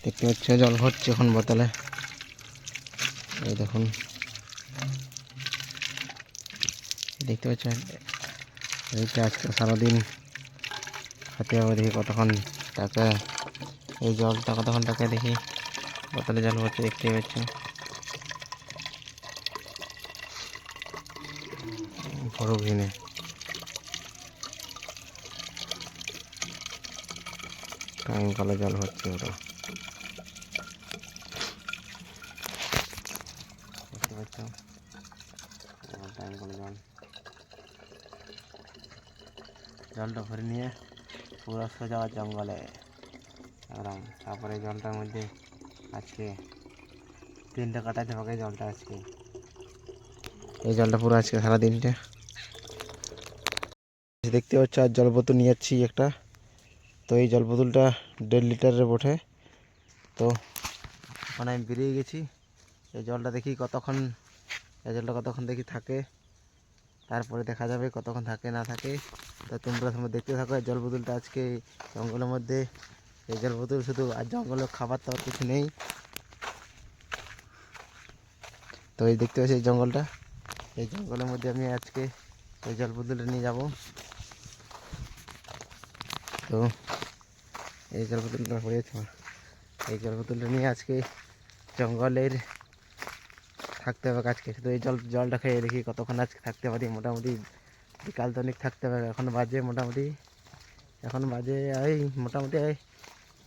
দেখতে পাচ্ছ জল ভরছে এখন বোতলে। এই দেখুন, দেখতে পাচ্ছ এইটা আজকে সারাদিন খেতে হবে। দেখি কতক্ষণ টাকা, এই জলটা কতক্ষণ টাকা দেখি। বোতলে জল ভরছে দেখতে পাচ্ছ, বড় কিনে টাইম কলে জল ভরছে ওটা দেখতে পাচ্ছ। টাইম কলে জলটা ভরে নিয়ে পুরো সোজা জঙ্গলে একদম। তারপরে জলটার মধ্যে আজকে 3টা কাটাতে হবে। জলটা আজকে, এই জলটা পুরো আজকে সারাদিনটা দেখতে পাচ্ছ। আর জল বোতল নিয়ে যাচ্ছি একটা। তো এই জল বোতলটা 1.5 লিটারের বটে। তো ওখানে আমি বেরিয়ে গেছি। এই জলটা দেখি কতক্ষণ, এই জলটা কতক্ষণ দেখি থাকে, তারপরে দেখা যাবে কতক্ষণ থাকে না থাকে। তো তোমরা দেখতে থাকো। এই জল বোতলটা আজকে জঙ্গলের মধ্যে, এই জল বোতল শুধু, আর জঙ্গলে খাবার তো আর কিছু নেই। তো এই দেখতে পাচ্ছি এই জঙ্গলটা, এই জঙ্গলের মধ্যে আমি আজকে এই জল বোতলটা নিয়ে যাব। তো এই জল বোতলটা পড়েছে, এই জল বোতলটা নিয়ে আজকে জঙ্গলের থাকতে হবে আজকে। শুধু এই জলটা খেয়ে দেখি কতক্ষণ আজকে থাকতে পারি। মোটামুটি বিকাল তো অনেক থাকতে পারে। এখন বাজে মোটামুটি, এখন বাজে ওই মোটামুটি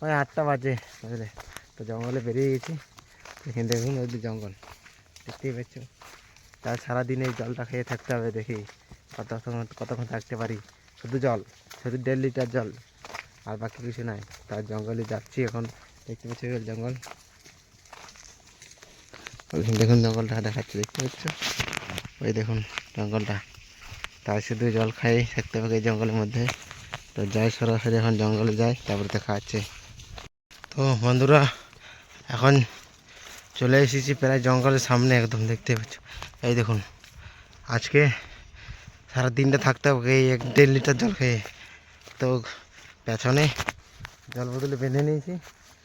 ওই 8টা বাজে, বুঝলে। তো জঙ্গলে বেরিয়ে গেছি। এখানে দেখুন ওই জঙ্গল দেখতেই পাচ্ছ। তার সারাদিন এই জলটা খেয়ে থাকতে হবে। দেখি কতক্ষণ থাকতে পারি। শুধু জল, শুধু 1.5 লিটার জল, আর বাকি কিছু নাই। তার জঙ্গলে যাচ্ছি এখন। দেখতে পাচ্ছি জঙ্গল, দেখুন জঙ্গলটা দেখাচ্ছে, দেখতে পাচ্ছ ওই দেখুন জঙ্গলটা। তাই শুধু জল খাই থাকতে হবে এই জঙ্গলের মধ্যে। তো যাই সরাসরি এখন জঙ্গলে যাই, তারপরে দেখা যাচ্ছে। তো বন্ধুরা এখন চলে এসেছি প্রায় জঙ্গলের সামনে একদম, দেখতে পাচ্ছ। এই দেখুন আজকে সারা দিনটা থাকতে হবে এই 1.5 লিটার জল খেয়ে। তো পেছনে জল বোতলে বেঁধে নিয়েছি।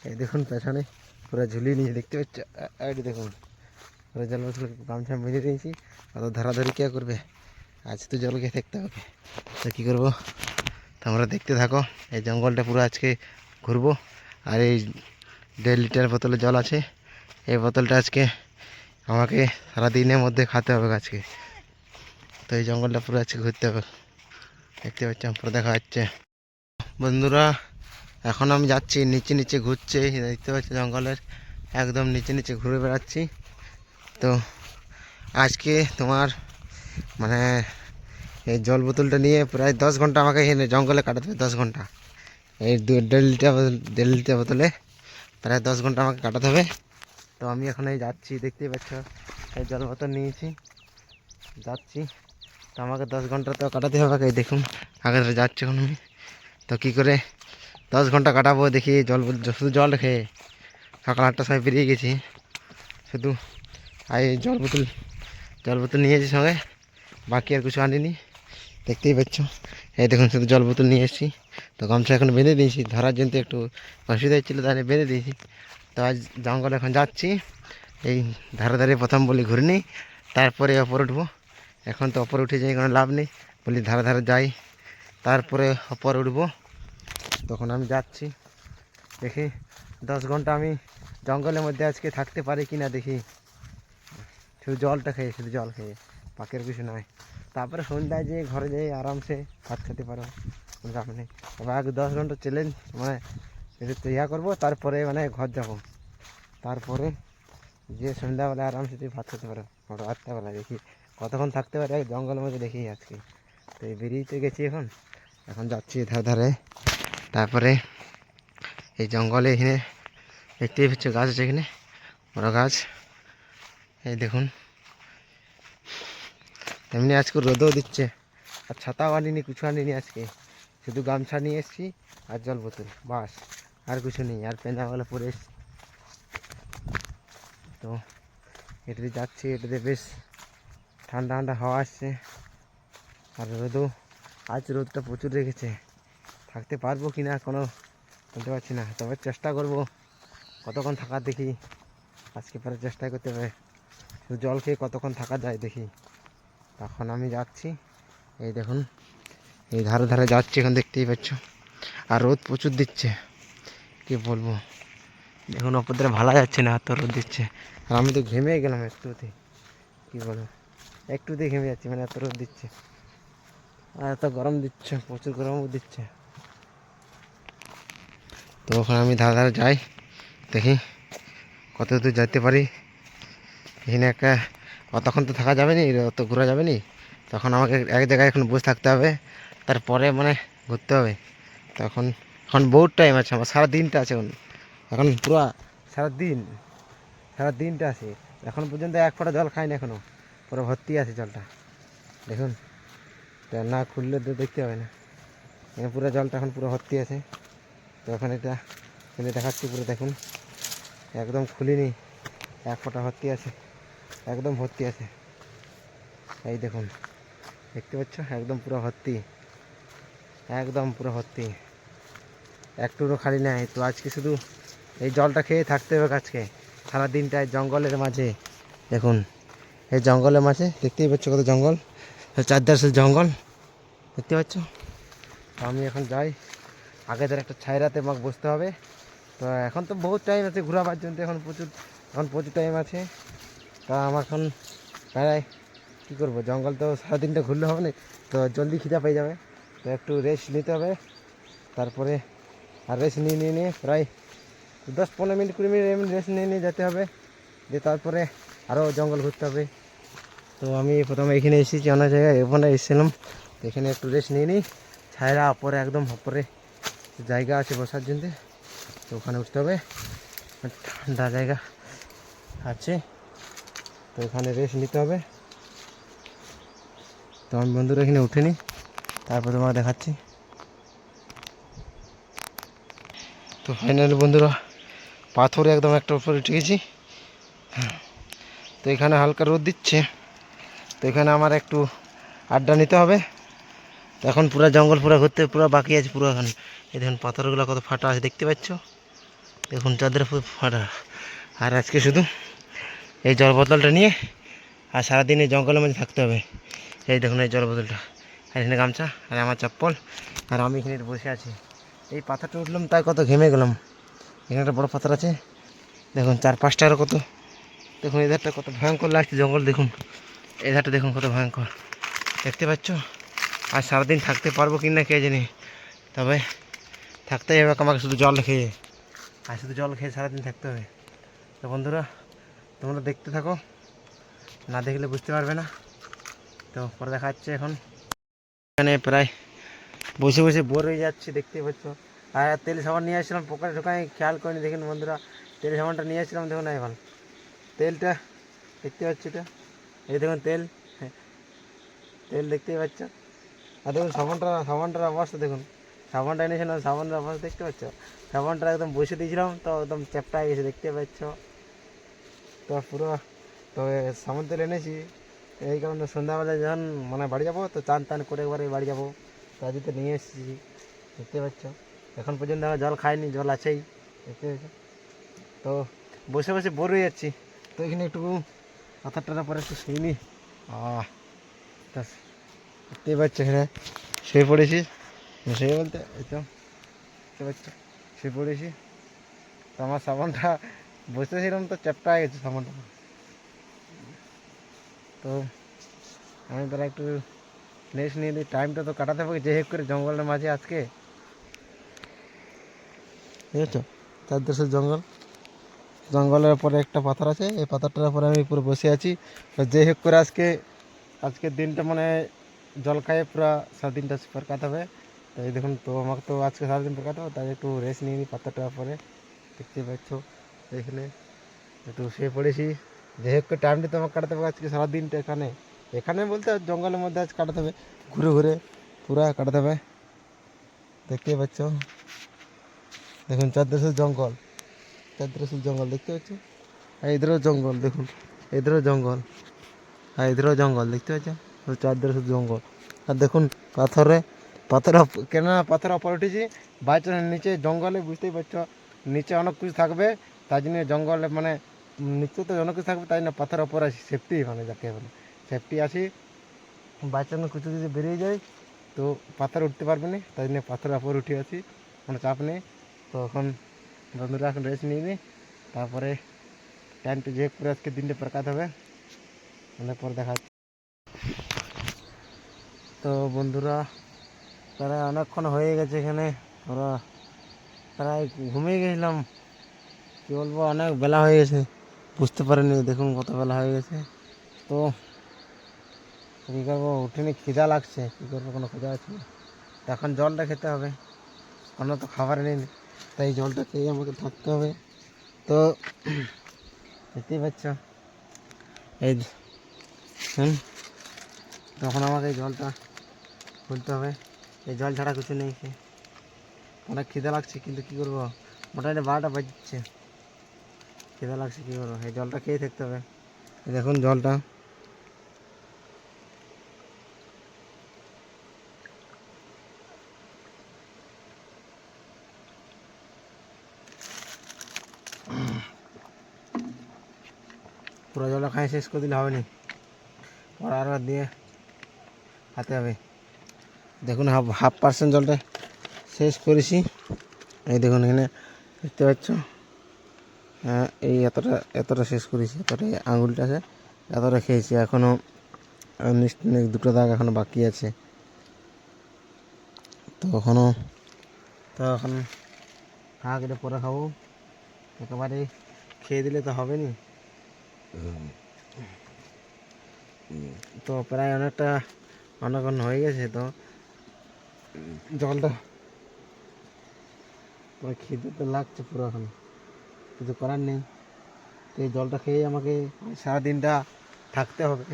এই দেখুন পেছনে পুরো ঝুলিয়ে নিয়েছি, দেখতে পাচ্ছ। এই দেখুন পুরো জল বোতলে গামছা বেঁধে দিয়েছি। অত ধরাধরি কে করবে, আজ তো জল খেয়ে থাকতে হবে। তো কী করবো, তোমরা দেখতে থাকো। এই জঙ্গলটা পুরো আজকে ঘুরবো। আর এই 1.5 লিটার বোতলে জল আছে, এই বোতলটা আজকে আমাকে সারাদিনের মধ্যে খেতে হবে আজকে। তো এই জঙ্গলটা পুরো আজকে ঘুরতে হবে, দেখতে পাচ্ছি। পুরো দেখা যাচ্ছে বন্ধুরা। এখন আমি যাচ্ছি নিচে নিচে ঘুরছে, দেখতে পাচ্ছি জঙ্গলের একদম নিচে নিচে ঘুরে বেড়াচ্ছি। তো আজকে তোমার মানে এই জল বোতলটা নিয়ে প্রায় 10 ঘন্টা আমাকে এখানে জঙ্গলে কাটাতে হবে। 10 ঘন্টা এই 1.5 লিটার বোতলে প্রায় 10 ঘন্টা আমাকে কাটাতে হবে। তো আমি এখন এই যাচ্ছি, দেখতেই পাচ্ছ এই জল বোতল নিয়েছি, যাচ্ছি। তো আমাকে 10 ঘন্টা তো কাটাতে হবে। এই দেখুন আগে যাচ্ছি এখন আমি। তো কী করে 10 ঘন্টা কাটাবো দেখি শুধু জল খেয়ে। সকাল 8টার সময় বেরিয়ে গেছি, শুধু এই জল বোতল নিয়েছি সঙ্গে, বাকি আর কিছু আনিনি। দেখতেই পাচ্ছ এই দেখুন শুধু জল বোতল নিয়ে এসেছি। তো গামছা এখন বেঁধে দিয়েছি, ধরার জন্য একটু অসুবিধা হচ্ছিলো, তাহলে বেঁধে দিয়েছি। তো আজ জঙ্গলে এখন যাচ্ছি, এই ধারে ধারে প্রথম বলি ঘুরে নিই, তারপরে ওপরে উঠবো। এখন তো ওপরে উঠে যাই কোনো লাভ নেই, বলি ধারে ধারে যাই, তারপরে ওপরে উঠবো। তখন আমি যাচ্ছি, দেখি 10 ঘন্টা আমি জঙ্গলের মধ্যে আজকে থাকতে পারি কি না দেখি। শুধু জলটা খেয়ে, শুধু জল খেয়ে, বাকির কিছু নয়। তারপরে সন্ধ্যায় যেয়ে ঘরে যেয়ে আরামসে ভাত খেতে পারো, কোনো চাপ নেই। এবার আগে 10 ঘন্টা চ্যালেঞ্জ মানে ইয়া করবো, তারপরে মানে ঘর যাবো। তারপরে যে সন্ধ্যাবেলা আরামসে তুই ভাত খেতে পারো, রাত্রেবেলা দেখি কতক্ষণ থাকতে পারে জঙ্গলের মধ্যে দেখি আজকে। তো এই বেরিয়েতে গেছি এখন, এখন যাচ্ছি ধারে ধারে। তারপরে এই জঙ্গলে এখানে দেখতেই পাচ্ছ গাছ আছে, এখানে বড় গাছ। এই দেখুন এমনি আজকে রোদও দিচ্ছে, আর ছাতাও আনিনি, কিছু আনিনি আজকে। শুধু গামছা নিয়ে এসেছি আর জল বোতল, বাস, আর কিছু নেই। আর পেঁজাগুলো পরে এসছি। তো এটাতে যাচ্ছি, এটাতে বেশ ঠান্ডা ঠান্ডা হাওয়া আসছে। আর রোদও, আজ রোদটা প্রচুর রেখেছে। থাকতে পারবো কি না কোনো বলতে পারছি না, তবে চেষ্টা করব কতক্ষণ থাকা দেখি, আজকে পরে চেষ্টা করতে হবে শুধু জল খেয়ে কতক্ষণ থাকা যায় দেখি। তখন আমি যাচ্ছি, এই দেখুন এই ধারে ধারে যাচ্ছি, এখন দেখতেই পাচ্ছ। আর রোদ প্রচুর দিচ্ছে, কি বলবো, দেখুন ওপর ধরে ভালো যাচ্ছে না, এত রোদ দিচ্ছে। আর আমি তো ঘেমে গেলাম একটুতে, কি বলবো, একটুতে ঘেমে যাচ্ছি, মানে এত রোদ দিচ্ছে আর এত গরম দিচ্ছে, প্রচুর গরমও দিচ্ছে। তো ওখানে আমি ধারে ধারে যাই, দেখি কত দূর যেতে পারি। এখানে একটা অতক্ষণ তো থাকা যাবে নি, অত ঘোরা যাবে নি, তখন আমাকে এক জায়গায় এখন বসে থাকতে হবে, তারপরে মানে ঘুরতে হবে। তখন এখন বহুত টাইম আছে, আমার সারা দিনটা আছে এখন, এখন পুরো সারা দিনটা আছে। এখন পর্যন্ত এক ফোঁটা জল খাইনি এখনও, পুরো ভর্তি আছে জলটা, দেখুন। তো না খুললে তো দেখতে হবে না, এখানে পুরো জলটা এখন পুরো ভর্তি আছে। তো এখন এটা খুলে দেখাচ্ছি, পুরো দেখুন একদম খুলিনি, এক ফোঁটা ভর্তি আছে, একদম ভর্তি আছে। এই দেখুন, দেখতে পাচ্ছ একদম পুরো ভর্তি, একদম পুরো ভর্তি, একটুও খালি নেই। তো আজকে শুধু এই জলটা খেয়ে থাকতে হবে আজকে সারা দিনটায় জঙ্গলের মাঝে। দেখুন এই জঙ্গলের মাঝে দেখতেই পাচ্ছ কত জঙ্গল, চারধারে জঙ্গল, দেখতে পাচ্ছ। তো আমি এখন যাই, আগে ধরে একটা ছায়রাতে আমাকে বসতে হবে। তো এখন তো বহুত টাইম আছে ঘোরাবার জন্য, এখন প্রচুর টাইম আছে। তা আমার এখন প্রায় কী করবো, জঙ্গল তো সারাদিনটা ঘুরলে হবে না, তো জলদি খিদা পেয়ে যাবে। তো একটু রেস্ট নিতে হবে, তারপরে আর রেস্ট নিয়ে প্রায় 10-15 মিনিট 20 মিনিট রেস্ট নিয়ে যেতে হবে, দিয়ে তারপরে আরও জঙ্গল ঘুরতে হবে। তো আমি প্রথমে এখানে এসেছি অনেক জায়গায়, ওখানে এসেছিলাম, তো এখানে একটু রেস্ট নিয়ে নিই, ছায়রা ওপরে একদম ওপরে জায়গা আছে বসার জন্য, তো ওখানে উঠতে হবে, ঠান্ডা জায়গা আছে, তো ওখানে রেস্ট নিতে হবে। তো আমি বন্ধুরা এখানে উঠে নিই, তারপর তোমাকে দেখাচ্ছি। তো ফাইনালি বন্ধুরা পাথরে একদম একটা উপরে উঠে গেছি। তো এখানে হালকা রোদ দিচ্ছে, তো এখানে আমার একটু আড্ডা নিতে হবে। তো এখন পুরো জঙ্গল পুরো ঘুরতে পুরো বাকি আছে পুরো। এখন এই দেখুন পাথরগুলো কত ফাটা আছে দেখতে পাচ্ছ, দেখুন চাঁদের পুরো ফাটা। আর আজকে শুধু এই জল বোতলটা নিয়ে আর সারাদিন এই জঙ্গলের মধ্যে থাকতে হবে। এই দেখুন এই জল বোতলটা, আর এখানে গামছা, আর আমার চপ্পল, আর আমি এখানে বসে আছি। এই পাথরটা উঠলাম তাই কত ঘেমে গেলাম। এখানে একটা বড় পাথর আছে, দেখুন 4-5টারও কত, দেখুন এধারটা কত ভয়ঙ্কর লাগছে জঙ্গল, দেখুন এধারটা দেখুন কত ভয়ঙ্কর, দেখতে পাচ্ছ। আর সারাদিন থাকতে পারবো কি না কে জানি, তবে থাকতেই হবে আমাকে, শুধু জল খেয়ে, আর শুধু জল খেয়ে সারাদিন থাকতে হবে। তো বন্ধুরা তোমরা দেখতে থাকো, না দেখলে বুঝতে পারবে না। তো পরে দেখা যাচ্ছে। এখন এখানে প্রায় বসে বসে বোর হয়ে যাচ্ছে, দেখতেই পাচ্ছ। আর তেল সাবান নিয়ে আসছিলাম, পকেটে ঢোকায় খেয়াল করিনি, দেখুন বন্ধুরা তেল সাবানটা নিয়ে আসছিলাম, দেখুন এখন তেলটা দেখতে পাচ্ছি, এটা এই দেখুন তেল, তেল দেখতেই পাচ্ছ। আর দেখুন সাবানটার অবস্থা দেখুন, সাবানটা এনেছিলাম, সাবানের অবস্থা দেখতে পাচ্ছ। সাবানটা একদম বসে দিয়েছিলাম, তো একদম চ্যাপটায় গেছে দেখতে পাচ্ছ। তো পুরো তো সাবান তেল এনেছি এই কারণে, সন্ধ্যাবেলায় যখন মানে বাড়ি যাবো, তো চান টান করে একবারে বাড়ি যাবো, তো আজকে নিয়ে এসেছি দেখতে পাচ্ছ। এখন পর্যন্ত আমার জল খাইনি, জল আছেই দেখতে পাচ্ছ। তো বসে বসে বোর হয়ে যাচ্ছি, তো এখানে একটু পাথরটার পরে একটু শুয়ে নি। দেখতে পাচ্ছ এখানে শুয়ে পড়েছি, শুয়ে বলতে এই তো দেখতে পাচ্ছ শুয়ে পড়েছি। তো আমার সাবানটা বসেছিলাম তো চ্যাপটা হয়ে গেছে সাবানটা। তো আমি তারা একটু রেস্ট নিয়ে দিই, টাইমটা তো কাটাতে হবে যে হেক করে জঙ্গলের মাঝে আজকে, বুঝেছো। চারদিকে জঙ্গলের পরে একটা পাথর আছে, এই পাথরটার উপরে আমি পুরো বসে আছি। যে হেক করে আজকের দিনটা মানে জল খাইয়ে পুরো সারাদিনটা পর কাটাবে। তো এই দেখুন, তো আমাকে তো আজকে সারাদিন পর কাটাবো, তাই একটু রেস্ট নিয়ে নিই পাথরটার পরে, দেখতে পাচ্ছ। এখানে একটু শুয়ে পড়েছি, যে হেক করে টাইমটা তো আমাকে কাটাতে হবে আজকে সারাদিনটা এখানে, এখানে বলতে জঙ্গলের মধ্যে আজ কাটাতে হবে, ঘুরে ঘুরে পুরা কাটাতে হবে, দেখতেই পাচ্ছ। দেখুন চারদিকে জঙ্গল দেখতে পাচ্ছ, আর এদেরও জঙ্গল দেখুন, এদেরও জঙ্গল, আর এদেরও জঙ্গল দেখতে পাচ্ছ, চারদিকে শুধু জঙ্গল। আর দেখুন পাথর কেন পাথর ওপর উঠেছি, বাইচান্স নিচে জঙ্গলে, বুঝতেই পারছো নিচে অনেক কিছু থাকবে, তাই জন্য জঙ্গলে মানে নিচে তো অনেক কিছু থাকবে, তাই জন্য পাথরের ওপর আছি, সেফটি মানে যাকে বলে সেফটি আছি। বাচ্চানো কিছু যদি বেরিয়ে যায় তো পাথর উঠতে পারবে না, তাই জন্য পাথরের ওপর উঠে আছি, কোনো চাপ নেই। তো এখন বন্ধুরা এখন রেস্ট নিয়ে নিই, তারপরে টাইমটা যে করে আজকে দিনটা প্রকাশ হবে, অনেক পর দেখা যাচ্ছে। তো বন্ধুরা প্রায় অনেকক্ষণ হয়ে গেছে এখানে, ওরা প্রায় ঘুমিয়ে গেছিলাম, কী বলবো অনেক বেলা হয়ে গেছে, বুঝতে পারিনি, দেখুন কত বেলা হয়ে গেছে। তো কী করবো, উঠিনি, খিদা লাগছে, কী করবো কোনো খিদা আছে না। তো এখন জলটা খেতে হবে, কোনো তো খাবার নেই, তাই জলটা খেয়ে আমাকে থাকতে হবে। তো দেখতেই পাচ্ছ এই তখন আমাকে এই জলটা খুলতে হবে, এই জল ছাড়া কিছু নেই। অনেক খিদে লাগছে, কিন্তু কী করবো, মোটামুটি 12টা বাজছে, খিদে লাগছে, কী করবো, এই জলটা খেয়ে থাকতে হবে। দেখুন জলটা পুরো জলটা খাই শেষ করে দিলে হবে না, আর দিয়ে খাতে হবে। দেখুন হাফ জলটা শেষ করেছি, এই দেখুন এখানে দেখতে পাচ্ছ, এই এতটা শেষ করেছি, এতটা আঙুলটা আছে, এতটা খেয়েছি, এখনও দুটো দাগ এখনও বাকি আছে। তো এখন এটা পরে খাবো, একেবারে খেয়ে দিলে তো হবে নি। তো প্রায় অনেকক্ষণ হয়ে গেছে, তো জলটা পুরো খিদে তো লাগছে পুরো, এখন কিছু করার নেই। তো এই জলটা খেয়ে আমাকে সারাদিনটা থাকতে হবে।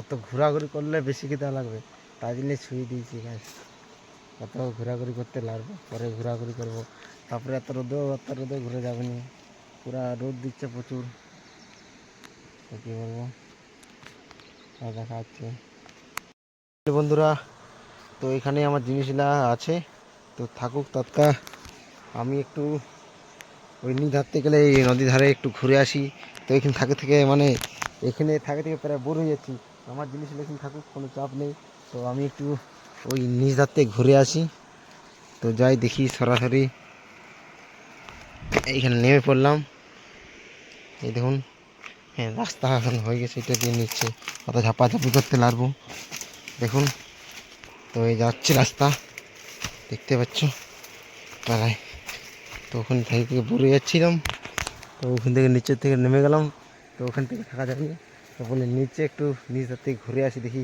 তো ঘোরাঘুরি করলে বেশি খিদে লাগবে, তাই জন্যে ছুঁয়ে দিয়েছি গাছ, কত ঘোরাঘুরি করতে লাগবে, পরে ঘোরাঘুরি করবো, তারপরে এত রোদে ঘুরে যাবে না, পুরা রোদ দিচ্ছে প্রচুর। তো কী বলবো, দেখা যাচ্ছে বন্ধুরা। তো এখানে আমার জিনিসগুলা আছে, তো থাকুক তৎকাল, আমি একটু ওই ধারতে গেলে এই নদী ধারে একটু ঘুরে আসি। তো এখানে থেকে মানে এখানে থেকে প্রায় বোর হয়ে যাচ্ছি, আমার জিনিসগুলো এখানে থাকুক, কোনো চাপ নেই। তো আমি একটু ওই নিজ ধারতে ঘুরে আসি, তো যাই দেখি সরাসরি এইখানে নেমে পড়লাম। এই দেখুন, হ্যাঁ রাস্তা এখন হয়ে গেছে, এটা দিয়ে নিচ্ছে, কত ঝাপাঝাপি করতে লাগবো দেখুন। তো এই যাচ্ছে রাস্তা, দেখতে পাচ্ছ প্রায়। তো ওখান থেকে ঘুরে যাচ্ছিলাম, তো ওখান থেকে নিচের থেকে নেমে গেলাম, তো ওখান থেকে থাকা যায়নি, তো বলে নিচে একটু নিজ ধার থেকে ঘুরে আসি, দেখি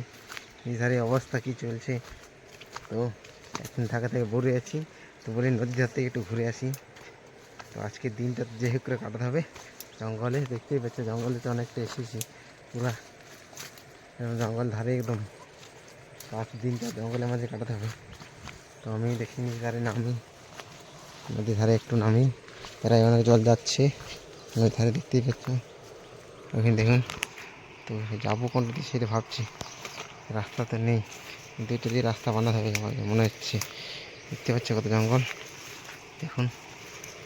নিজ ধারে অবস্থা কী চলছে। তো এখন ঢাকা থেকে ঘুরে আছি, তো বলি নদীর ধার থেকে একটু ঘুরে আসি। তো আজকে দিনটা যে করে কাটাতে হবে জঙ্গলে, দেখতেই পাচ্ছ জঙ্গলে তো অনেকটা এসেছি, পুরা জঙ্গল ধারে একদম দিনটা জঙ্গলের মাঝে কাটাতে হবে। তো আমি দেখি নিজ ধারে নামি, নদীর ধারে একটু নামি, প্রায় অনেক জল যাচ্ছে নদীর ধারে, দেখতেই পাচ্ছ ওখানে দেখুন। তো যাবো কোনটা দিয়ে সেটা ভাবছি, রাস্তা তো নেই, কিন্তু এটা দিয়ে রাস্তা বানাতে হবে আমাকে মনে হচ্ছে। দেখতে পাচ্ছ কত জঙ্গল দেখুন,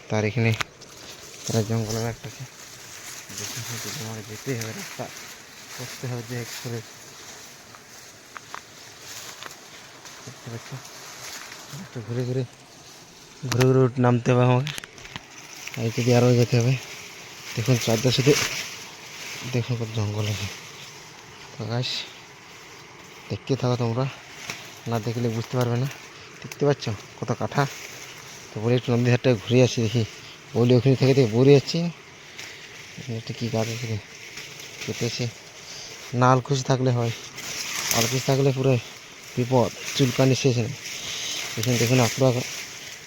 তার এখানে তারা জঙ্গলের একটা দেখুন, আমাকে যেতেই হবে, রাস্তা করতে হবে যে করে। দেখতে পাচ্ছ একটু ঘুরে ঘুরে নামতে হবে আমাকে, আর যদি আরও যেতে হবে। দেখুন চারপাশে দেখুন কত জঙ্গল আছে। তো গাছ দেখতে থাকো তোমরা, না দেখলে বুঝতে পারবে না। দেখতে পাচ্ছ কত কাঠা। তো বলে একটু নদী ধারটা ঘুরে আসি, দেখি বলি ওখানে থেকে বলে যাচ্ছি। একটা কী গাছ আছে কেটেছে, না আলকুচি থাকলে হয়, আলকুচি থাকলে পুরো বিপদ, চুলকানি শেষ নেই। এখানে দেখুন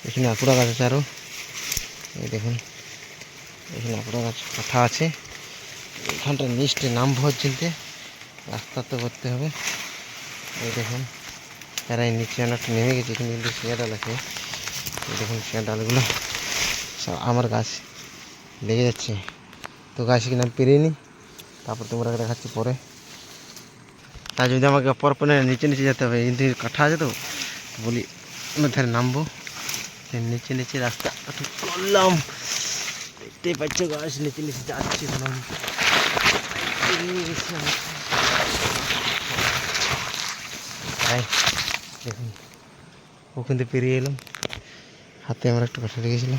এখানে আকুড়া গাছ আছে আরও, এই দেখুন এখানে আকুড়া গাছ কাঠা আছে। এখানটা নিচে নামবো চিনতে, রাস্তা তো করতে হবে। এই দেখুন এরা নিচে অনেকটা নেমে গেছে, এখানে কিন্তু শিয়া ডাল আছে, এই দেখুন শিয়া ডালগুলো সব আমার গাছ লেগে যাচ্ছে। তো গাছ কিনে আমি পেরিয়ে নিই, তারপর তোমরা দেখাচ্ছি পরে। তাই যদি আমাকে পরে নিচে যেতে হবে, কিন্তু কাঠা আছে, তো বলি ধারে নামবো, নিচে নিচে রাস্তা করলাম, দেখতেই পাচ্ছ গাছ নিচে নিচে যাচ্ছি। দেখুন ওখান থেকে পেরিয়ে এলাম, হাতে আমার একটু কাটা লেগেছিলো।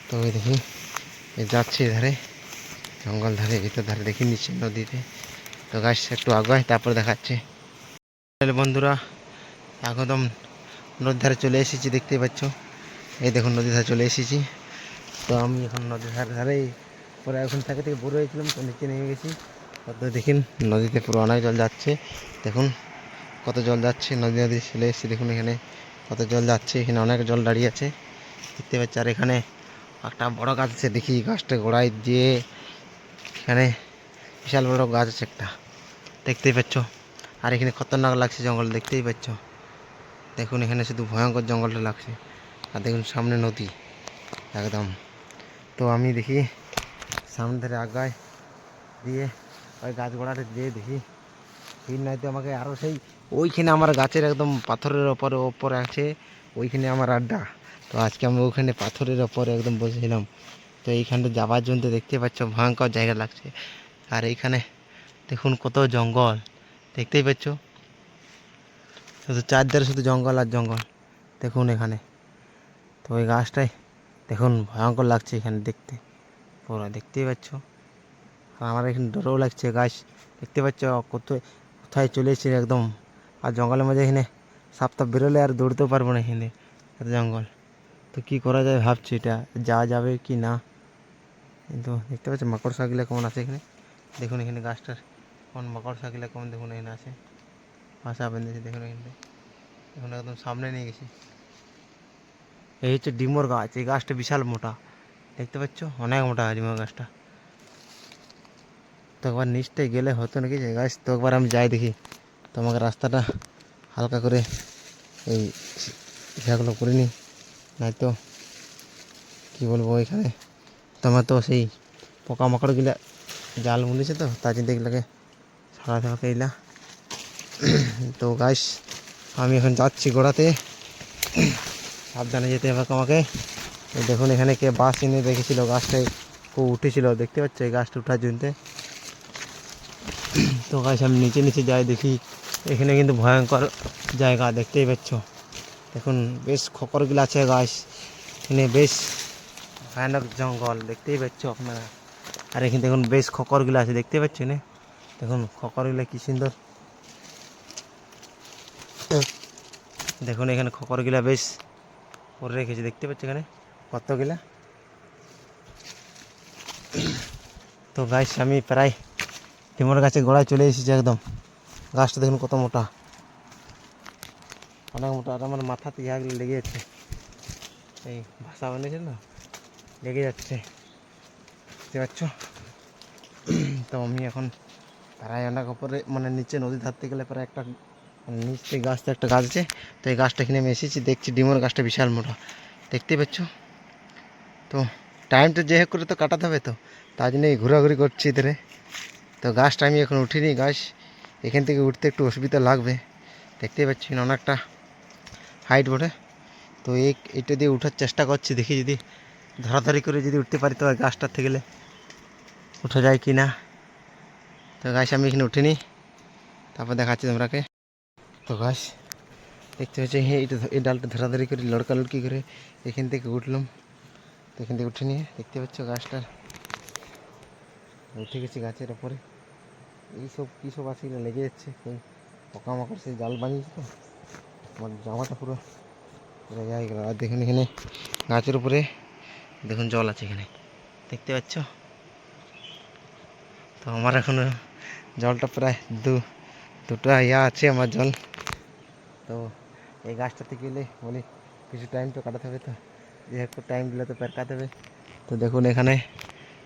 তো ওই দেখি যাচ্ছি ধারে, জঙ্গল ধারে, ভিতর ধারে দেখি নিচে নদীতে। তো গাছ একটু আগায় তারপর দেখাচ্ছে। বন্ধুরা একদম নদীর ধারে চলে এসেছি, দেখতেই পাচ্ছ। এই দেখুন নদীর ধারে চলে এসেছি। তো আমি এখন নদীর ধারে পরে এখন থেকে বড় হয়েছিলাম, তো নিচে নেমে গেছি। তো দেখুন নদীতে পুরো অনেক জল যাচ্ছে, দেখুন কত জল যাচ্ছে। নদী চলে এসেছি, দেখুন এখানে কত জল যাচ্ছে। এখানে অনেক জল দাঁড়িয়ে আছে, দেখতে পাচ্ছি। আর এখানে একটা বড় গাছ আছে, দেখি গাছটা গোড়ায় দিয়ে এখানে বিশাল বড় গাছ আছে একটা, দেখতেই পাচ্ছ। আর এখানে খতরনাক লাগছে জঙ্গল, দেখতেই পাচ্ছ। দেখুন এখানে শুধু ভয়ঙ্কর জঙ্গলটা লাগছে। আর দেখুন সামনে নদী একদম। তো আমি দেখি সামনে ধারে আগায় দিয়ে ওই গাছ গোড়াটা দিয়ে দেখি ভিড় নাই তো আমাকে আরও সেই ওইখানে আমার গাছের একদম পাথরের ওপরে আছে, ওইখানে আমার আড্ডা। তো আজকে আমি ওইখানে পাথরের ওপরে একদম বসেছিলাম। তো এইখানটা যাওয়ার জন্য দেখতে পাচ্ছ ভয়ঙ্কর জায়গা লাগছে। আর এইখানে দেখুন কত জঙ্গল, দেখতেই পাচ্ছ। শুধু চারধারে শুধু জঙ্গল আর জঙ্গল, দেখুন এখানে। তো ওই গাছটাই দেখুন ভয়ঙ্কর লাগছে এখানে দেখতে, পুরো দেখতেই পাচ্ছ। আর আমার এখানে ডরও লাগছে, গাছ দেখতে পাচ্ছ কোথায় চলে এসেছে একদম। আর জঙ্গলের মধ্যে এখানে সাপ টাপ বেরোলে আর দৌড়তেও পারবো না এখানে, এত জঙ্গল। তো কী করা যায় ভাবছি, এটা যাওয়া যাবে কি না। কিন্তু দেখতে পাচ্ছ মাকড়সাগুলো কেমন আছে এখানে, দেখুন এখানে গাছটার কোন মাকড়সাগুলো কেমন দেখুন এখানে আছে, বাসা বেঁধেছে দেখুন এখানে। এখন একদম সামনে নিয়ে গেছি। এই হচ্ছে ডিমোর গাছ, এই গাছটা বিশাল মোটা, দেখতে পাচ্ছ অনেক মোটা ডিমোর গাছটা। তো একবার নিচটায় গেলে হতো নাকি যে গাছ। তো একবার আমি যাই দেখি, তো আমাকে রাস্তাটা হালকা করে এই ইটাগুলো করে নিই, নয়তো কী বলবো এখানে তোমার তো সেই পোকামাকড়গুলা জাল মুড়েছে, তো তার জন্য এগুলোকে ছাড়াতে হবে এইলা। তো গাছ আমি এখন যাচ্ছি গোড়াতে, সাবধানে যেতে হবে আমাকে। দেখুন এখানে কে বাস এনে রেখেছিল, গাছটায় খুব উঠেছিল, দেখতে পাচ্ছ এই গাছটা উঠার জন্যে। তো গাছ আমি নিচে নিচে যাই দেখি, এখানে কিন্তু ভয়ঙ্কর জায়গা, দেখতেই পাচ্ছ। দেখুন বেশ খকরগুলো আছে গাছ, এখানে বেশ ভয়ানক জঙ্গল, দেখতেই পাচ্ছ আপনারা। আর এখানে দেখুন বেশ খকরগুলো আছে, দেখতে পাচ্ছ না, দেখুন খকরগুলো কি সুন্দর। দেখুন এখানে খকরগুলা বেশ করে রেখেছে, দেখতে পাচ্ছ এখানে কতগুলা। তো গাছ আমি প্রায় টিমোর গাছে গোড়ায় চলে এসেছি একদম। গাছটা দেখুন কত মোটা, অনেক মোটা। আর আমার মাথাতে ইয়াগুলো লেগে যাচ্ছে, এই ভাষা বানিয়েছে না, লেগে যাচ্ছে, দেখতে পাচ্ছ। তো আমি এখন প্রায় অনেক উপরে মানে নিচে নদী ধারতে গেলে প্রায় একটা নিচ থেকে গাছতে একটা গাছ আছে। তো এই গাছটা এখানে আমি এসেছি, দেখছি ডিমোর গাছটা বিশাল মোটা, দেখতেই পাচ্ছ। তো টাইমটা যে হোক করে তো কাটাতে হবে, তো তার জন্য ঘোরাঘুরি করছি এদের। তো গাছটা আমি এখন উঠিনি, গাছ এখান থেকে উঠতে একটু অসুবিধা লাগবে, দেখতেই পাচ্ছি অনেকটা হাইট বটে। তো এইটা দিয়ে উঠার চেষ্টা করছি, দেখি যদি ধরাধরি করে যদি উঠতে পারি তো গাছটার থেকে গেলে উঠে যায় কি না। তো গাছ আমি এখানে উঠিনি, তারপর দেখাচ্ছি তোমরাকে। তো গাছ দেখতে পাচ্ছি এই ডালটা ধরাধরি করে লড়কা লড়কি করে এখান থেকে উঠলাম। তো এখান থেকে উঠে নিয়ে দেখতে পাচ্ছ গাছটা উঠে গেছি গাছের ওপরে। এইসব কী সব আছে এগুলো লেগে যাচ্ছে, সেই পোকামাকড় সেই জাল বানিয়েছে, তো আমার জামাটা পুরো পুরো হয়ে গেল। আর দেখুন এখানে গাছের উপরে দেখুন জল আছে এখানে, দেখতে পাচ্ছ। তো আমার এখন জলটা প্রায় দুটো ইয়া আছে আমার জল। তো এই গাছটাতে গেলে বলি কিছু টাইম তো কাটাতে হবে, তো যে একটু টাইম দিলে তো কাটাতে হবে। তো দেখুন এখানে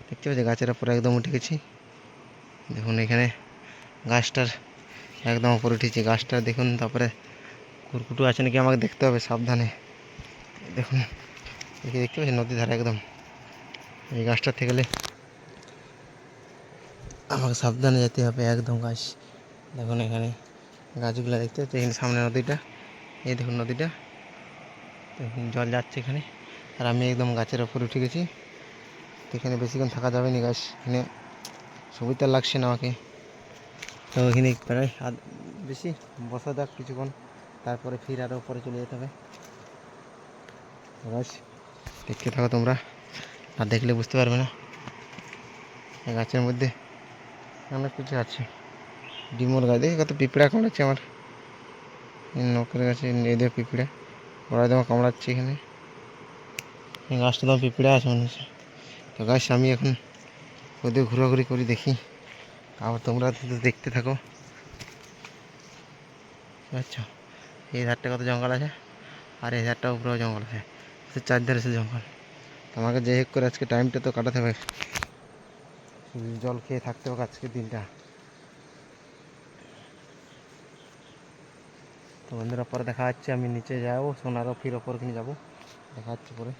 দেখতে পাচ্ছি গাছের উপরে একদম উঠে গেছি। দেখুন এখানে গাছটার একদম উপরে উঠেছি, গাছটা দেখুন। তারপরে কুরকুটু আছে নাকি আমাকে দেখতে হবে সাবধানে। দেখুন দেখতে পাচ্ছি নদী ধারে একদম, এই গাছটা থেকে গেলে আমাকে সাবধানে যেতে হবে একদম। গাছ দেখুন এখানে গাছগুলো দেখতে পাচ্ছি, এখানে সামনে নদীটা, এই দেখুন নদীটা, জল যাচ্ছে এখানে, আর আমি একদম গাছের ওপর উঠে গেছি। তো এখানে বেশিক্ষণ থাকা যাবে না গাছ, এখানে সুবিধা লাগছে না আমাকে। তো এখানে প্রায় বেশি বসা যাক কিছুক্ষণ, তারপরে ফির আরও উপরে চলে যেতে হবে। গাছ দেখতে থাকো তোমরা, আর দেখলে বুঝতে পারবে না। গাছের মধ্যে অনেক কিছু আছে। ডিমোর গাছ দেখে কত পিঁপড়া কামড়াচ্ছে আমার নখের কাছে, এদের পিঁপড়া ওরা যেমন কামড়াচ্ছে এখানে। এই গাছটা তো পিঁপড়া আছে মনে হচ্ছে। তো গাছ আমি এখন ওদের ঘোরাঘুরি করি দেখি, আবার তোমরা দেখতে থাকো। আচ্ছা, এই ধারটা কত জঙ্গল আছে, আর এই ধারটা উপরেও জঙ্গল আছে, চারধারে সে জঙ্গল। আমাকে যে হোক করে আজকে টাইমটা তো কাটাতে হবে, জল খেয়ে থাকতে হবে আজকে দিনটা। তো বন্ধুরা পরে দেখা যাচ্ছে, আমি নিচে যাবো সোনারও ফির ওপর কিনে যাবো, দেখা যাচ্ছে পরে।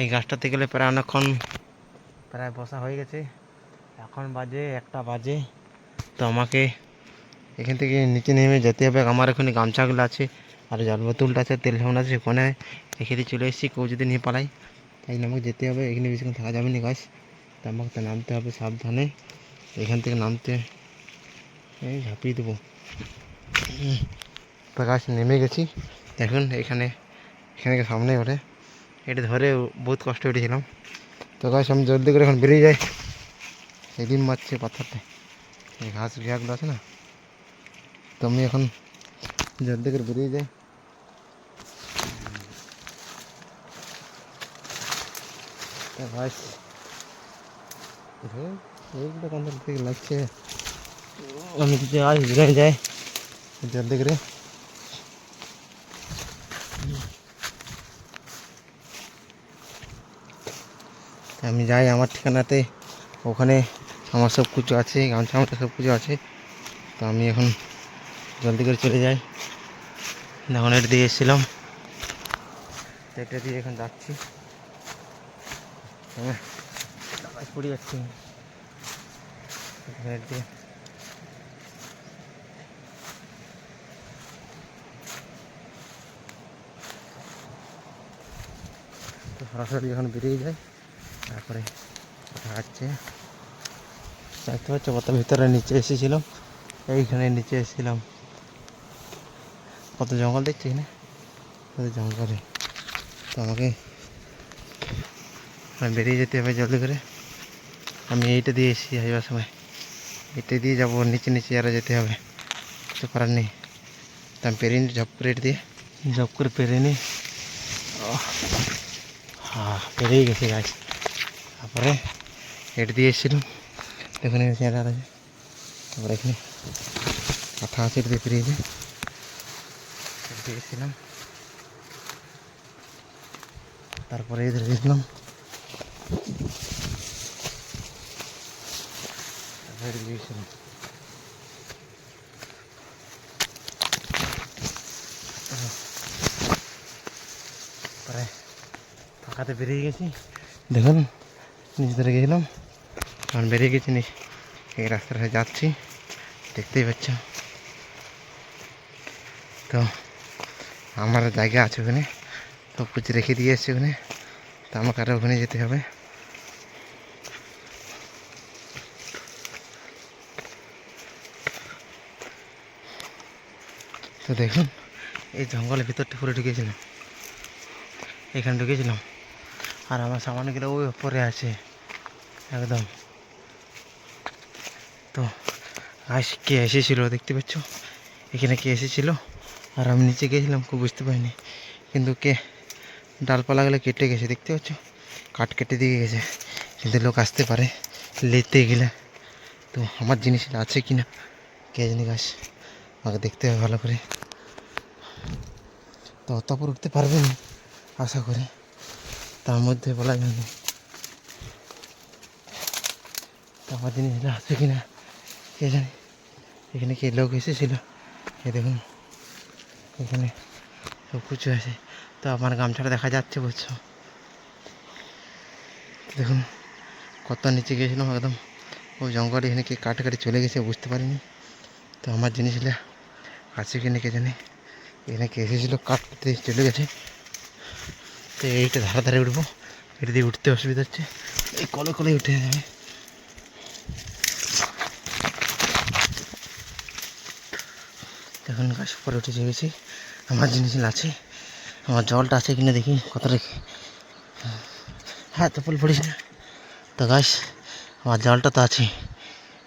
এই গাছটাতে গেলে প্রায় অনেকক্ষণ প্রায় বসা হয়ে গেছে, এখন বাজে 1টা বাজে। তো আমাকে এখান থেকে নিচে নেমে যেতে হবে। আমার এখানে গামছাগুলো আছে, আর জল বোতলটা আছে, তেল সাবান আছে, ওখানে রেখে দিয়ে চলে এসেছি, কেউ যদি নিয়ে পালাই। তাই আমাকে যেতে হবে, এখানে বেশিক্ষণ থাকা যাবে না গাছ। তো আমাকে তো নামতে হবে সাবধানে, এখান থেকে নামতে এই ঝাঁপিয়ে দেবো। তো গাছ নেমে গেছি দেখুন, এখানে সামনে ওঠে, এটা ধরে বহুত কষ্ট উঠেছিলাম। তো গাছ আমি জলদি করে এখন বেরিয়ে যাই, সেদিন মারছে পাথরটা, এই ঘাস ঘাসগুলো আছে না। তো আমি এখন জলদি করে বেরিয়ে যাই। ঘাস এইগুলো কোন থেকে লাগছে, আমি কিছু আজ বেরিয়ে যাই জলদি করে। আমি যাই আমার ঠিকানাতে, ওখানে আমার সব কিছু আছে, গামছা আমার সব কিছু আছে। তো আমি এখন জলদি করে চলে যাই। এখন এটা দিয়ে এসেছিলাম, এটা দিয়ে এখন যাচ্ছি। হ্যাঁ পড়ে যাচ্ছি দিয়ে। তো সরাসরি যখন বেরিয়ে যায়, তারপরে দেখা যাচ্ছে, দেখতে পাচ্ছ কত ভিতরে নিচে এসেছিলাম, এইখানে নিচে এসেছিলাম। কত জঙ্গল দেখছি এখানে, কত জঙ্গলে। তো আমাকে বেরিয়ে যেতে হবে জলদি করে। আমি এইটা দিয়ে এসেছি আসবার সময়, এটা দিয়ে যাবো, নিচে নিচে আরও যেতে হবে, কিছু করার নেই। তো আমি পেরিয়ে নিই, ঝপ করে এটা দিয়ে ঝপ করে পেরিয়ে নিই। হ্যাঁ পেরিয়ে গেছি গাছ। তারপরে এটা দিয়ে এসেছিলাম, এখানে চেয়ার আছে, তারপরে এখানে কাঁথা আছে, এটা দিয়ে পেরিয়ে যায়, এটা দিয়ে এসেছিলাম। তারপরে এদের গেছিলাম, গিয়েছিলাম। পরে ফাঁকাতে বেরিয়ে গেছি, দেখুন নিচে ধরে গেছিলাম, এখন বেরিয়ে গেছি, এই রাস্তাটা যাচ্ছি, দেখতেই পাচ্ছ। তো আমার জায়গা আছে ওখানে, সব কিছু রেখে দিয়ে এসছি ওখানে। তো আমাকে আরও ওখানে যেতে হবে। তো দেখুন এই জঙ্গলের ভিতরটা পুরো ঢুকেছিলাম, এখানে ঢুকেছিলাম, আর আমার সামানগুলো ওই উপরে আছে একদম। তো আজ কে এসেছিলো দেখতে পাচ্ছ, এখানে কে এসেছিলো, আর আমি নিচে গিয়েছিলাম, খুব বুঝতে পারিনি, কিন্তু কে ডালপালাগুলো কেটে গেছে দেখতে পাচ্ছ, কাঠ কেটে দিয়ে গেছে, কিন্তু লোক আসতে পারে নিতে গেলে। তো আমার জিনিস আছে কি না কে জানি, গাছ আমাকে দেখতে হবে ভালো করে। তো অত উপর উঠতে পারবে না আশা করি, তার মধ্যে বলা যায় না। তো আমার জিনিসগুলো আছে কি না কে জানি। এখানে কে লোক এসেছিলো, এ দেখুন এখানে সব কিছু আছে। তো আমার গামছাটা দেখা যাচ্ছে বুঝছো, দেখুন কত নিচে গিয়েছিলাম একদম, ও জঙ্গলে এখানে কে কাটে চলে গেছে বুঝতে পারিনি। তো আমার জিনিসগুলো আছে কি না কে জানি, এখানে কে এসেছিলো কাটতে চলে গেছে। তো এইটা ধারে ধারে উঠবো, এটা দিয়ে উঠতে অসুবিধা হচ্ছে, এই কলে কলে উঠে যাবে। এখন গাছ পরে উঠে গেছি, আমার জিনিস আছে, আমার জলটা আছে কিনা দেখি কত রেখে। হ্যাঁ চপ্পল পড়িস না। তো গাছ আমার জলটা তো আছে,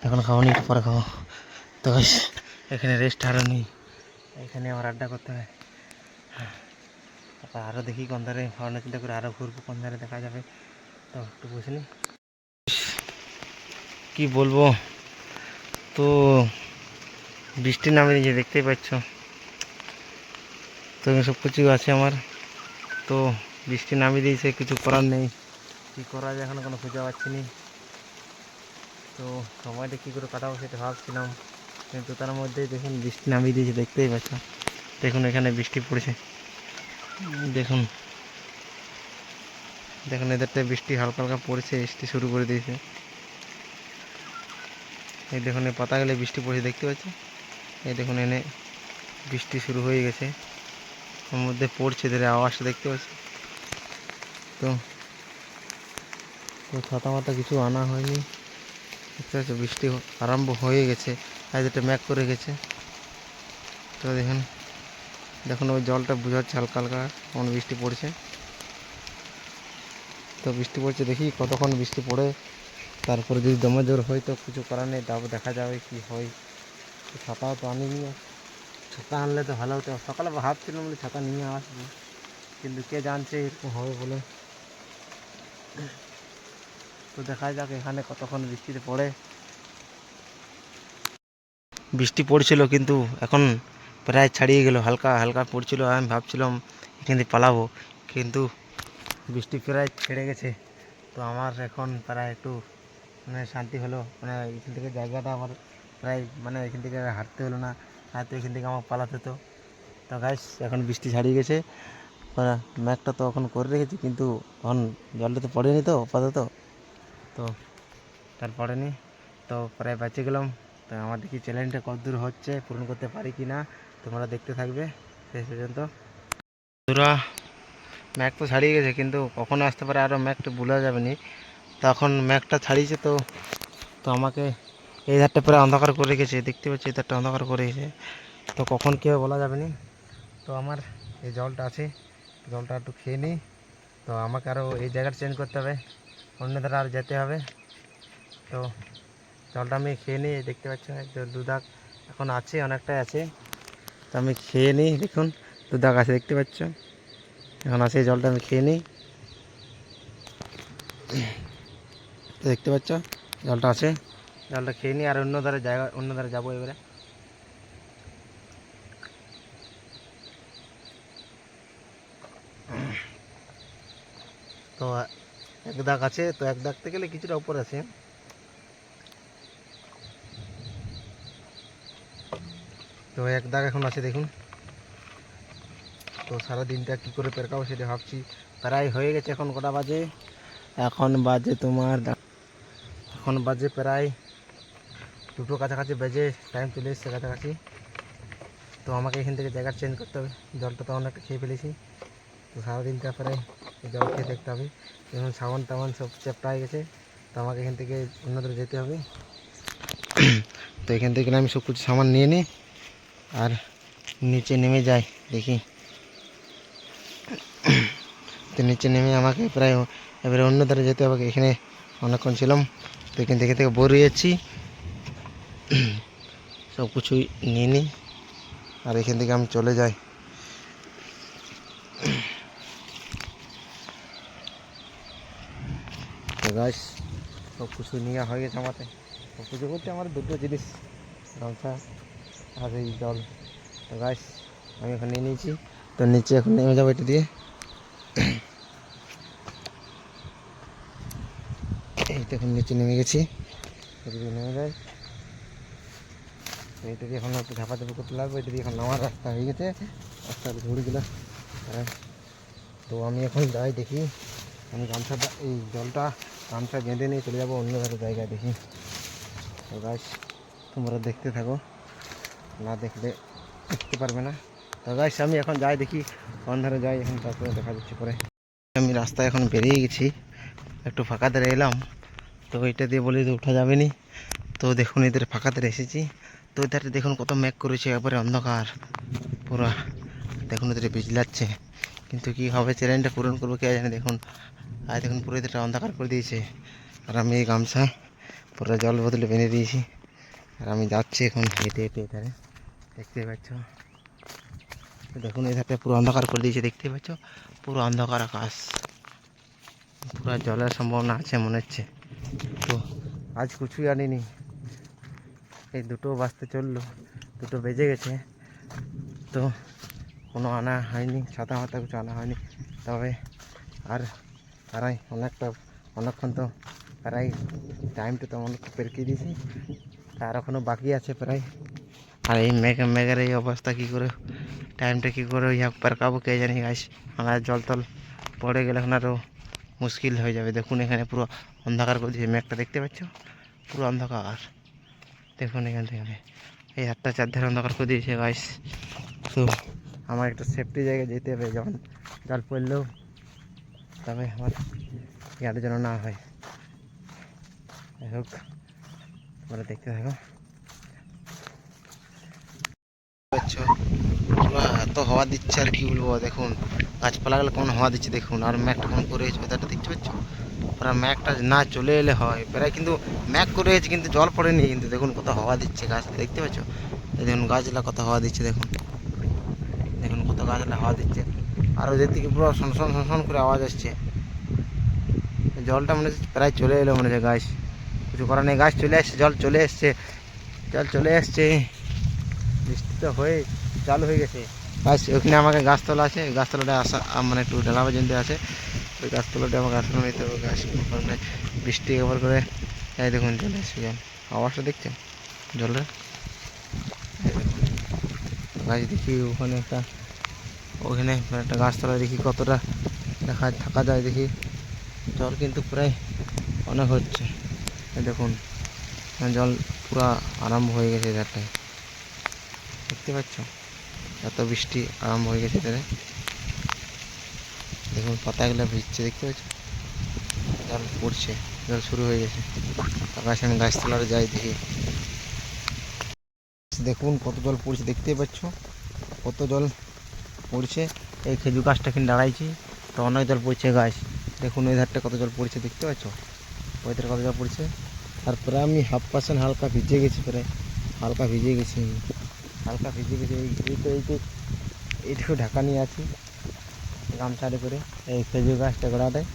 এখন খাবো নি, একটু পরে খাবো। তো গাছ এখানে রেস্ট আরও নেই, এখানে আমার আড্ডা করতে হয়। তারপর আরও দেখি কোন ধারে ভাবনা চিন্তা করে আরও ঘুরবো, কোন ধারে দেখা যাবে। তো একটু বুঝিনি কি বলবো। তো বৃষ্টি নামে নিজে দেখতেই পাচ্ছ, তো সব কিছু আছে আমার। তো বৃষ্টি নামিয়ে দিয়েছে, কিছু করার নেই, কী করা যায় এখন কোনো খুঁজে পাচ্ছি না। তো সময়টা কী করে কাটাবো সেটা ভাবছিলাম, কিন্তু তার মধ্যেই দেখুন বৃষ্টি নামিয়ে দিয়েছে, দেখতেই পাচ্ছ। দেখুন এখানে বৃষ্টি পড়েছে, দেখুন দেখুন এদেরটা বৃষ্টি হালকা হালকা পড়েছে, বৃষ্টি শুরু করে দিয়েছে। এই দেখুন এই পাতাগুলো বৃষ্টি পড়েছে, দেখতে পাচ্ছি। এই দেখুন এনে বৃষ্টি শুরু হয়ে গেছে, ওর মধ্যে পড়ছে, এদের আওয়াজটা দেখতে পাচ্ছি। তো তো ছাতা মাতা কিছু আনা হয়নি, দেখতে পাচ্ছ বৃষ্টি আরম্ভ হয়ে গেছে, আজ এটা ম্যাক করে গেছে। তো দেখুন দেখুন ওই জলটা বোঝাচ্ছে হালকা হালকা কেমন বৃষ্টি পড়ছে। তো বৃষ্টি পড়ছে, দেখি কতক্ষণ বৃষ্টি পড়ে, তারপরে যদি দমে জোর হয় তো কিছু করার নেই, তারপর দেখা যাবে কি হয়। ছাতাও তো আনিনি, ছাতা আনলে তো ভালো হতো, সকালে ভাবছিলাম বলে ছাতা নিয়ে আসবো, কিন্তু কে জানছে এরকম হবে বলে। তো দেখা যাক এখানে কতক্ষণ বৃষ্টিতে পড়ে। বৃষ্টি পড়ছিল কিন্তু এখন প্রায় ছাড়িয়ে গেল, হালকা হালকা পড়ছিল, আমি ভাবছিলাম এখান থেকে পালাবো, কিন্তু বৃষ্টি প্রায় ছেড়ে গেছে। তো আমার এখন প্রায় একটু মানে শান্তি হলো, মানে এখান থেকে জায়গাটা আমার প্রায় মানে এখান থেকে হাঁটতে হলো না, হয়তো এখান থেকে আমার পালাতে হতো। তো গাইস এখন বৃষ্টি ছাড়িয়ে গেছে, ম্যাঘটা তো এখন করে রেখেছি, কিন্তু এখন জলটা তো পড়েনি তো আপাতত, তো তার পড়েনি। তো প্রায় বেঁচে গেলাম। তো আমার দেখি চ্যালেঞ্জটা কতদূর হচ্ছে, পূরণ করতে পারি কি না, তোমরা দেখতে থাকবে শেষ পর্যন্ত। বন্ধুরা ম্যাঘ তো ছাড়িয়ে গেছে, কিন্তু কখনো আসতে পারে আরও, ম্যাঘটা বোঝা যাবে না। তখন ম্যাঘটা ছাড়িয়েছে, তো তো আমাকে এই ধারটা প্রায় অন্ধকার করে রেখেছে, দেখতে পাচ্ছি এই ধারটা অন্ধকার করে রেখেছে, তো কখন কী হবে বলা যাবে না। তো আমার এই জলটা আছে, জলটা একটু খেয়ে নিই। তো আমাকে আরও এই জায়গাটা চেঞ্জ করতে হবে, অন্য ধারে আর যেতে হবে। তো জলটা আমি খেয়ে নিই, দেখতে পাচ্ছ দুদাগ এখন আছে, অনেকটাই আছে। তো আমি খেয়ে নিই, দেখুন দুদাগ আছে, দেখতে পাচ্ছ এখন আছে, এই জলটা আমি খেয়ে নিই। দেখতে পাচ্ছ জলটা আছে, জলটা খেয়ে নিই, আর অন্য ধারে জায়গা, অন্য ধারে যাবো এবারে। তো এক দাগ আছে, তো এক দাগতে গেলে কিছুটা উপর আছে। তো এক দাগ এখন আছে দেখুন। তো সারা দিনটা কী করে পেরকাবো সেটা ভাবছি, প্রায় হয়ে গেছে। এখন কটা বাজে, এখন বাজে তোমার, এখন বাজে প্রায় 2টো কাছাকাছি বেজে, টাইম চলে এসছে কাছাকাছি। তো আমাকে এখান থেকে জায়গা চেঞ্জ করতে হবে, জলটা তো অনেকটা খেয়ে ফেলেছি। তো সারাদিনটা প্রায় জল খেয়ে দেখতে হবে, এখন সাবান টাবান সব চ্যাপটা হয়ে গেছে। তো আমাকে এখান থেকে অন্যদের যেতে হবে। তো এখান থেকে আমি সব কিছু সামান নিয়ে নিই আর নিচে নেমে যাই, দেখি। তো নিচে নেমে আমাকে প্রায় এবারে অন্য ধারে যেতে হবে, এখানে অনেকক্ষণ ছিলাম, তো এখান থেকে বোর হয়ে যাচ্ছি। সব কিছুই নিয়ে নিই আর এখান থেকে আমি চলে যাই। তো গাছ সব কিছু নেওয়া হয়ে গেছে আমাদের, সব কিছু করতে আমার 2টো জিনিস, গামছা আর এই জল। তো গাছ আমি এখন নিয়ে নিয়েছি, তো নিচে এখন নেমে যাবো এটা দিয়ে। এইটা এখন নিচে নেমে গেছি, এটা দিয়ে নেমে যায়। তো এটা দিয়ে এখন একটু ঝাপাঝাপি করতে লাগবে, এটা দিয়ে এখন নামার রাস্তা হয়ে গেছে, রাস্তার ঘুরে গেল। তো আমি এখন যাই, দেখি আমি গামছাটা, এই জলটা গামছা বেঁধে নিয়ে চলে যাবো অন্য একটা জায়গায়, দেখি। তো গাছ তোমরা দেখতে থাকো, না দেখলে দেখতে পারবে না। তো গাইস আমি এখন যাই দেখি কোন ধারে যাই, এখন তারপরে দেখা যাচ্ছে পরে। আমি রাস্তায় এখন বেরিয়ে গেছি, একটু ফাঁকা ধারে এলাম, তো এটা দিয়ে বলি যে উঠা যাবে নি। তো দেখুন এদের ফাঁকা ধারে এসেছি, তো এধারে দেখুন কত মেঘ করেছে, একবারে অন্ধকার পুরা। দেখুন এদের বিজলাচ্ছে, কিন্তু কি হবে চ্যালেঞ্জটা পূরণ করবো কে জানে। দেখুন আর দেখুন পুরো এদের অন্ধকার করে দিয়েছে, আর আমি এই গামছা পুরো জল বোতলে বেঁধে দিয়েছি, আর আমি যাচ্ছি এখন হেঁটে হেঁটে এধারে, দেখতে পাচ্ছ। দেখুন এই ধারটা পুরো অন্ধকার করে দিয়েছে, দেখতে পাচ্ছ পুরো অন্ধকার আকাশ, পুরো জলের সম্ভাবনা আছে মনে হচ্ছে। তো আজ কিছুই আনিনি, এই 2টো বাজতে চললো, 2টো বেজে গেছে, তো কোনো আনা হয়নি, ছাতা মাথা কিছু আনা হয়নি। তবে আর প্রায় অনেকক্ষণ তো প্রায় টাইমটা তো অনেক পেরকিয়ে দিয়েছি, তার এখনও বাকি আছে প্রায়। আর এই মেঘের এই অবস্থা কী করে টাইমটা কী করে পারকাবো কে জানি গাছ। আমার জল টল পড়ে গেলে এখন আরও মুশকিল হয়ে যাবে। দেখুন এখানে পুরো অন্ধকার করে দিয়েছে, মেঘটা দেখতে পাচ্ছ পুরো অন্ধকার। দেখুন এখান থেকে এই 4ধারে অন্ধকার করে দিয়েছে গাছ। তো আমার একটা সেফটি জায়গায় যেতে হবে, যখন জল পড়লেও তবে আমার ইয়াদের যেন না হয়। যাই হোক তোমরা দেখতে থাকো। পুরো এত হাওয়া দিচ্ছে আর কি বলবো, দেখুন গাছপালাগুলো কেমন হাওয়া দিচ্ছে দেখুন, আর মেঘটা কেমন করে ওয়েদারটা দেখতে পাচ্ছ। পুরো মেঘটা না চলে এলে হয় প্রায়, কিন্তু মেঘ করে এসেছে কিন্তু জল পড়েনি, কিন্তু দেখুন কত হাওয়া দিচ্ছে গাছ, দেখতে পাচ্ছ। দেখুন গাছগুলা কত হাওয়া দিচ্ছে, দেখুন দেখুন কত গাছগুলা হাওয়া দিচ্ছে, আর ওদের থেকে পুরো সনসন সনসন করে আওয়াজ আসছে। জলটা মনে হচ্ছে প্রায় চলে এলো, মনে হচ্ছে গাছ কিছু করার নেই, গাছ চলে আসছে, জল চলে এসছে, জল চলে আসছে, বৃষ্টি তো হয়ে চালু হয়ে গেছে। গাছ ওখানে আমাকে গাছতলা আছে, গাছতলাটা আসা মানে একটু ঢালা পর্যন্ত আছে, ওই গাছতলাটা আমাকে আসানো নিতে হবে। গাছ কারণে বৃষ্টি একবার করে এই দেখুন চলে আসছে জল, আওয়াজটা দেখছেন জলের। গাছ দেখি ওখানে ওখানে একটা গাছতলা দেখি কতটা থাকা যায় দেখি। জল কিন্তু প্রায় অনেক হচ্ছে, দেখুন জল পুরা আরম্ভ হয়ে গেছে এধারটায়, দেখতে পাচ্ছ এত বৃষ্টি আরম্ভ হয়ে গেছে এধারে। দেখুন পাতাগুলো ভিজছে, দেখতে পাচ্ছ জল পড়ছে, জল শুরু হয়ে গেছে। আকাশে আমি গাছতলায় যাই দেখি, দেখুন কত জল পড়ছে, দেখতেই পাচ্ছ কত জল পড়ছে। এই খেজুর গাছটা এখানে দাঁড়াইছি, তো অনেক জল পড়ছে গাছ। দেখুন ওই ধারটা কত জল পড়ছে, দেখতে পাচ্ছ ওই ধারে কত জল পড়ছে। আর প্রায় আমি ½ হালকা ভিজে গেছি, প্রায় হালকা ভিজে গেছি, হালকা ভিজে গেছি। এইটুকু ঢাকা নিয়ে আছি গামছাড়ে করে, এই খেজুর গাছটা গোড়াটায়।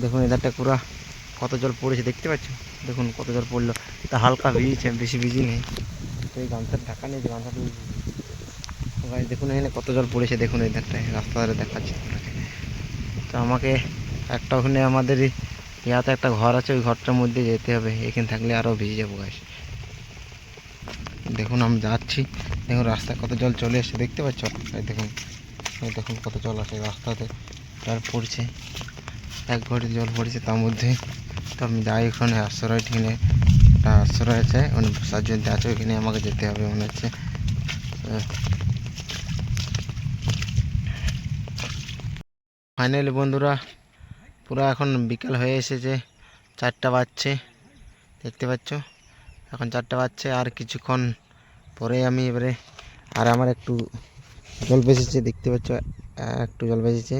দেখুন এধারটা পুরা কত জল পড়েছে, দেখতে পাচ্ছ দেখুন কত জল পড়লো। তা হালকা ভিজেছে, বেশি ভিজি নেই, তো এই গামছার ঢাকা নিয়েছে, গামছাটা দেখুন এখানে কত জল পড়েছে, দেখুন এই ধারটায় রাস্তা ধারে দেখাচ্ছে আপনাকে। তো আমাকে একটা ওখানে আমাদের ইয়াতে একটা ঘর আছে, ওই ঘরটার মধ্যে যেতে হবে, এখানে থাকলে আরও ভিজে যাবো গাছ। দেখুন আমি যাচ্ছি, দেখুন রাস্তায় কত জল চলে এসছে, দেখতে পাচ্ছ এই দেখুন, এই দেখুন কত জল আছে রাস্তাতে, জল পড়ছে 1 ঘটি জল পড়েছে তার মধ্যে। তো আমি যাই ওখানে আশ্রয় ঠিনে, একটা আশ্রয় আছে মানে বসার জন্য আছে, ওইখানে আমাকে যেতে হবে মনে হচ্ছে। ফাইনালি বন্ধুরা পুরো এখন বিকাল হয়ে এসেছে, 4টা বাজছে, দেখতে পাচ্ছ এখন 4টা বাজছে। আর কিছুক্ষণ পরে আমি এবারে, আর আমার একটু জল বেঁচেছে, দেখতে পাচ্ছ একটু জল বেঁচেছে,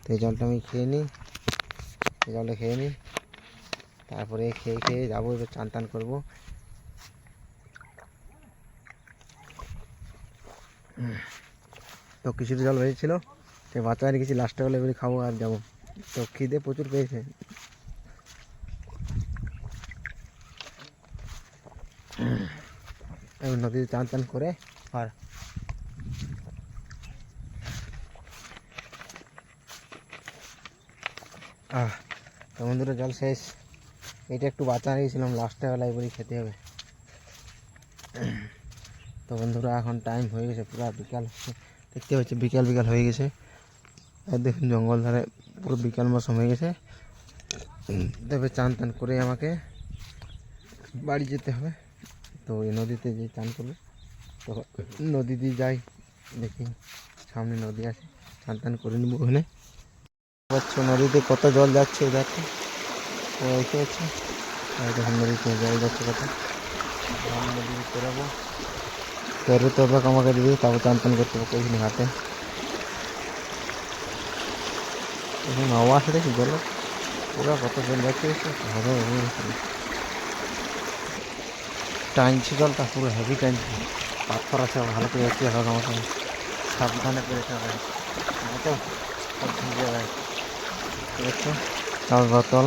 তো এই জলটা আমি খেয়ে নিই, জলটা খেয়ে নিই, তারপরে খেয়ে যাবো, এবার চান টান করবো। তো কিছুটা জল বেঁচেছিল, সে বাচ্চা রেখেছি, লাস্টে বেলা এবারে খাবো আর যাবো। তো খিদে প্রচুর পেয়েছে, নদীতে চান টান করে আর তো বন্ধুরা জল শেষ, এটা একটু বাচ্চা রেখেছিলাম, লাস্টে বেলা এবারই খেতে হবে। তো বন্ধুরা এখন টাইম হয়ে গেছে পুরো বিকাল, দেখতে পাচ্ছি বিকাল হয়ে গেছে, আর দেখুন জঙ্গল ধারে পুরো বিকাল মৌসুম হয়ে গেছে। তবে চান টান করে আমাকে বাড়ি যেতে হবে, তো এই নদীতে যে চান করবে তো নদী দিয়ে যাই, দেখি সামনে নদী আছে, স্নান টান করে নেবো ওখানে। পাচ্ছ নদীতে কত জল যাচ্ছে, দেখো দেখতে পাচ্ছ, দেখুন নদীতে জল যাচ্ছে কত। আমি নদীতে পেরোবো, পেরোতে হবে আমাকে দিদি, তারপর চান টান করতে হবে ওইখানে ঘাটে। এখন আওয়াজ দেখি জল পুরো কত জল যাচ্ছে, হবে টাইনছে জলটা, পুরো হেভি টাইনছে, পাথর আছে ভালো করে যাচ্ছে। এখন আমাকে সাবধানে পেরেতে হবে, তো সব ভিজে যায় দেখছো। তার বোতল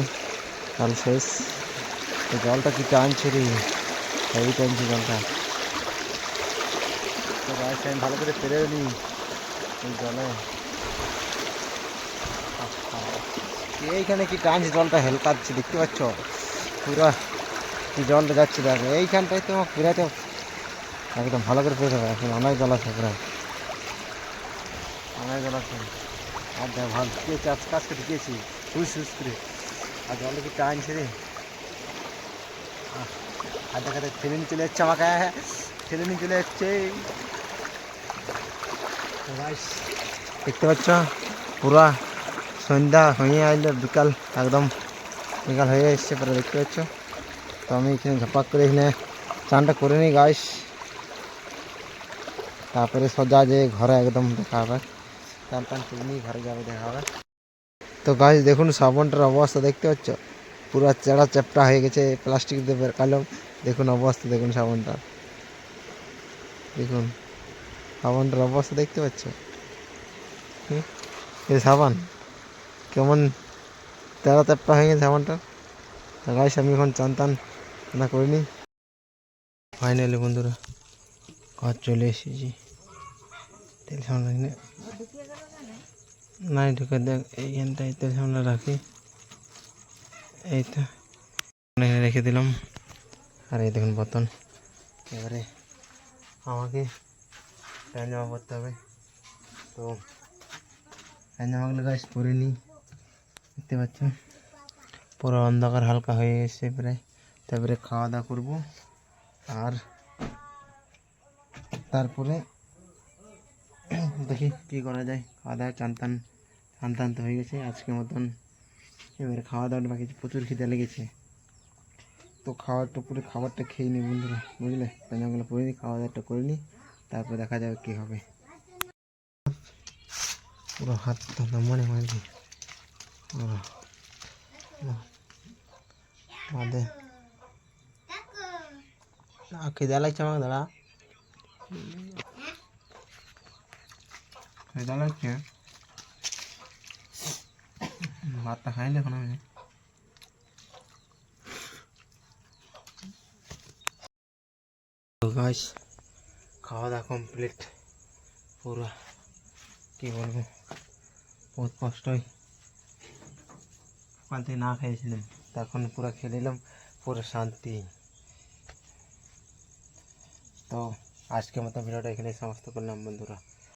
কাল শেষ, এই জলটা কি টানছে রে, হেভি টানছে জলটা। তো গাছ আমি ভালো করে পেরে নিই এই জলে। এইখানে কি টানছে জলটা, হেলকাচ্ছে দেখতে পাচ্ছ, পুরা কি জলটা যাচ্ছে দেখো এইখানটায়। তো পুরাতে একদম ভালো করে পেতে হবে, এখন অনেক জল আছে, প্রায় অনেক জল আছে। আর দেখ ভালো ঢুকিয়েছি, আজকে আজকে ঢুকিয়েছি হুস হুস করে। আর জলটা কি টানছে রে, আর দেখা দেখ ঠেলে নিয়ে চলে যাচ্ছে আমাকে, ঠেলে নিয়ে চলে যাচ্ছে। দেখতে পাচ্ছ পুরা সন্ধ্যা হয়ে আসলো, বিকাল একদম বিকাল হয়ে এসছে পুরো, দেখতে পাচ্ছ। তো আমি এখানে ঝপাক করে এখানে চানটা করে নিই গাইস, তারপরে সোজা যে ঘরে একদম দেখা হবে, চান টান করে নিই ঘরে যাবে দেখা হবে। তো গাইস দেখুন সাবানটার অবস্থা দেখতে পাচ্ছ, পুরো চেড়া চ্যাপটা হয়ে গেছে, প্লাস্টিক দিয়ে বেরকালাম। দেখুন অবস্থা, দেখুন সাবানটা, দেখুন সাবানটার অবস্থা দেখতে পাচ্ছ। এই সাবান কেমন তেরা চ্যাপটা হয়ে গেছে সাবানটা। গাইস আমি এখন চান টান না করিনি, ফাইনালি বন্ধুরা ঘর চলে এসেছি। তেল সামনে নাই ঢুকে দেখ, এইখানটায় তেল সামনে রাখি, এই তো এখানে রেখে দিলাম। আর এই দেখুন বোতল, এবারে আমাকে প্যান্ট জামা পরতে হবে। তো প্যান্ট জামাগুলো গাছ পরে নিই, দেখতে পাচ্ছ পুরো অন্ধকার হালকা হয়ে এসছে প্রায়। তারপরে খাওয়া দাওয়া করবো, আর তারপরে দেখি কী করা যায়। খাওয়া দাওয়া চান টান তো হয়ে গেছে আজকের মতন। এবারে খাওয়া দাওয়াটা বাকি, প্রচুর খিদে লেগেছে। তো খাওয়ারটা পুরো খাবারটা খেয়ে নিই বন্ধুরা, বুঝলে, প্যান্টগুলো পরে নিই, খাওয়া দাওয়াটা করে নিই, তারপর দেখা যাবে কী হবে। পুরো হাত মনে মারি বাদে খিদে লাগছে আমাকে, দাঁড়া খিদে লাগছে, ভাতটা খাইনি এখন আমি। তো গাইস খাওয়া দাওয়া কমপ্লিট, পুরো কী বলবো বহুত কষ্টই, ওখান থেকে না খেয়েছিলাম, তখন পুরো খেয়ে নিলাম, পুরো শান্তি। তো আজকের মতো ভিডিওটা এখানে সমাপ্ত করলাম বন্ধুরা।